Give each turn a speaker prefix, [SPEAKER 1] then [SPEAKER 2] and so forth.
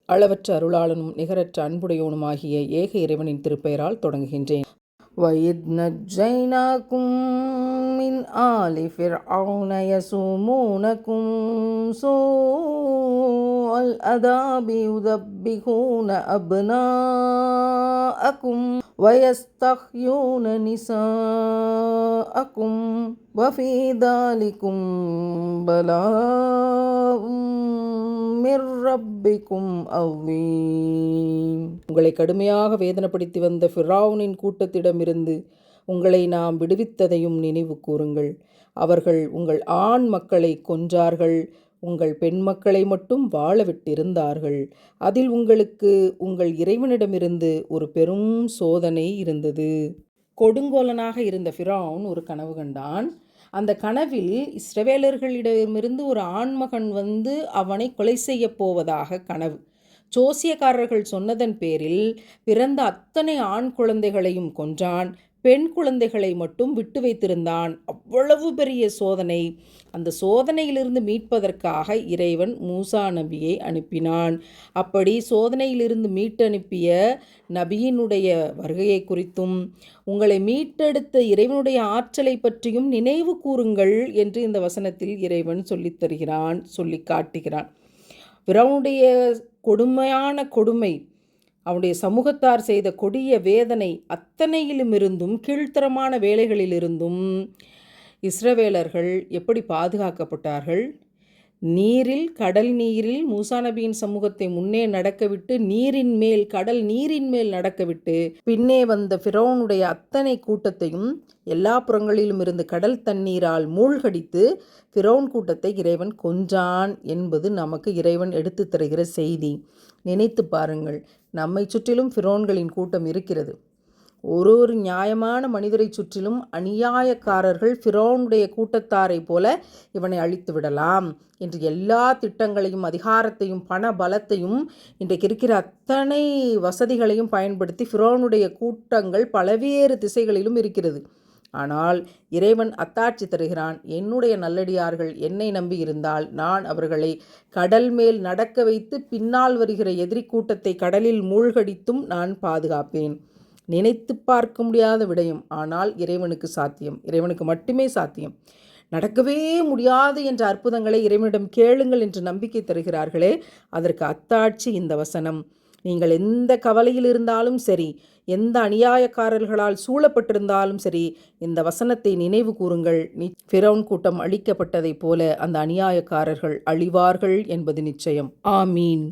[SPEAKER 1] அளவற்ற அருளாளனும் நிகரற்ற அன்புடையோனுமாகிய ஏக இறைவனின் திருப்பெயரால் தொடங்குகின்றேன். وَإِذْ نَجَّيْنَاكُمْ مِنْ آلِ فِرْعَوْنَ يَسُومُونَكُمْ سُوءَ الْعَذَابِ يُذَبِّحُونَ أَبْنَاءَكُمْ وَيَسْتَحْيُونَ نِسَاءَكُمْ وَفِي ذَلِكُمْ بَلَاءٌ مِّن رَّبِّكُمْ عَظِيمٌ. உங்களை கடுமையாக வேதனைப்படுத்தி வந்த ஃபிரௌனின் கூட்டத்திடமிருந்து உங்களை நாம் விடுவித்ததையும் நினைவு கூறுங்கள். அவர்கள் உங்கள் ஆண் மக்களை கொன்றார்கள், உங்கள் பெண் மக்களை மட்டும் வாழ விட்டிருந்தார்கள். அதில் உங்களுக்கு உங்கள் இறைவனிடமிருந்து ஒரு பெரும் சோதனை இருந்தது. கொடுங்கோலனாக இருந்த ஃபிரௌன் ஒரு கனவு கண்டான். அந்த கனவில் இஸ்ரவேலர்களிடமிருந்து ஒரு ஆண்மகன் வந்து அவனை கொலை செய்ய போவதாக கனவு. ஜோசியக்காரர்கள் சொன்னதன் பேரில் பிறந்த அத்தனை ஆண் குழந்தைகளையும் கொன்றான், பெண் குழந்தைகளை மட்டும் விட்டு வைத்திருந்தான். அவ்வளவு பெரிய சோதனை. அந்த சோதனையிலிருந்து மீட்பதற்காக இறைவன் மூசா நபியை அனுப்பினான். அப்படி சோதனையிலிருந்து மீட்டனுப்பிய நபியினுடைய வருகையை குறித்தும் உங்களை மீட்டெடுத்த இறைவனுடைய ஆற்றலை பற்றியும் நினைவு கூறுங்கள் என்று இந்த வசனத்தில் இறைவன் சொல்லித் தருகிறான், சொல்லி காட்டுகிறான். ஃபிரௌனுடைய கொடுமையான கொடுமை, அவனுடைய சமூகத்தார் செய்த கொடிய வேதனை அத்தனையிலுமிருந்தும் கீழ்த்தரமான வேலைகளிலிருந்தும் இஸ்ரவேலர்கள் எப்படி பாதுகாக்கப்பட்டார்கள்? கடல் நீரில் மூசா நபியின் சமூகத்தை முன்னே நடக்கவிட்டு கடல் நீரின் மேல் நடக்கவிட்டு பின்னே வந்த ஃபிரௌனுடைய அத்தனை கூட்டத்தையும் எல்லா புறங்களிலும் இருந்து கடல் தண்ணீரால் மூழ்கடித்து ஃபிரௌன் கூட்டத்தை இறைவன் கொன்றான் என்பது நமக்கு இறைவன் எடுத்து தருகிற செய்தி. நினைத்து பாருங்கள், நம்மை சுற்றிலும் ஃபிரௌன்களின் கூட்டம் இருக்கிறது. ஒரு நியாயமான மனிதரை சுற்றிலும் அநியாயக்காரர்கள் ஃபிரௌனுடைய கூட்டத்தாரை போல இவனை அழித்து விடலாம் என்று எல்லா திட்டங்களையும் அதிகாரத்தையும் பண பலத்தையும் இன்றைக்கு இருக்கிற அத்தனை வசதிகளையும் பயன்படுத்தி ஃபிரௌனுடைய கூட்டங்கள் பல்வேறு திசைகளிலும் இருக்கிறது. ஆனால் இறைவன் அத்தாட்சி தருகிறான். என்னுடைய நல்லடியார்கள் என்னை நம்பி இருந்தால் நான் அவர்களை கடல் மேல் நடக்க வைத்து பின்னால் வருகிற எதிரி கூட்டத்தை கடலில் மூழ்கடித்தும் நான் பாதுகாப்பேன். நினைத்து பார்க்க முடியாத விடயம், ஆனால் இறைவனுக்கு சாத்தியம், இறைவனுக்கு மட்டுமே சாத்தியம். நடக்கவே முடியாது என்ற அற்புதங்களை இறைவனிடம் கேளுங்கள் என்று நம்பிக்கை தருகிறார்களே, அதற்கு அத்தாட்சி இந்த வசனம். நீங்கள் எந்த கவலையில் இருந்தாலும் சரி, எந்த அநியாயக்காரர்களால் சூழப்பட்டிருந்தாலும் சரி, இந்த வசனத்தை நினைவு கூறுங்கள். ஃபிரௌன் கூட்டம் அழிக்கப்பட்டதைப் போல அந்த அநியாயக்காரர்கள் அழிவார்கள் என்பது நிச்சயம். ஆமீன்.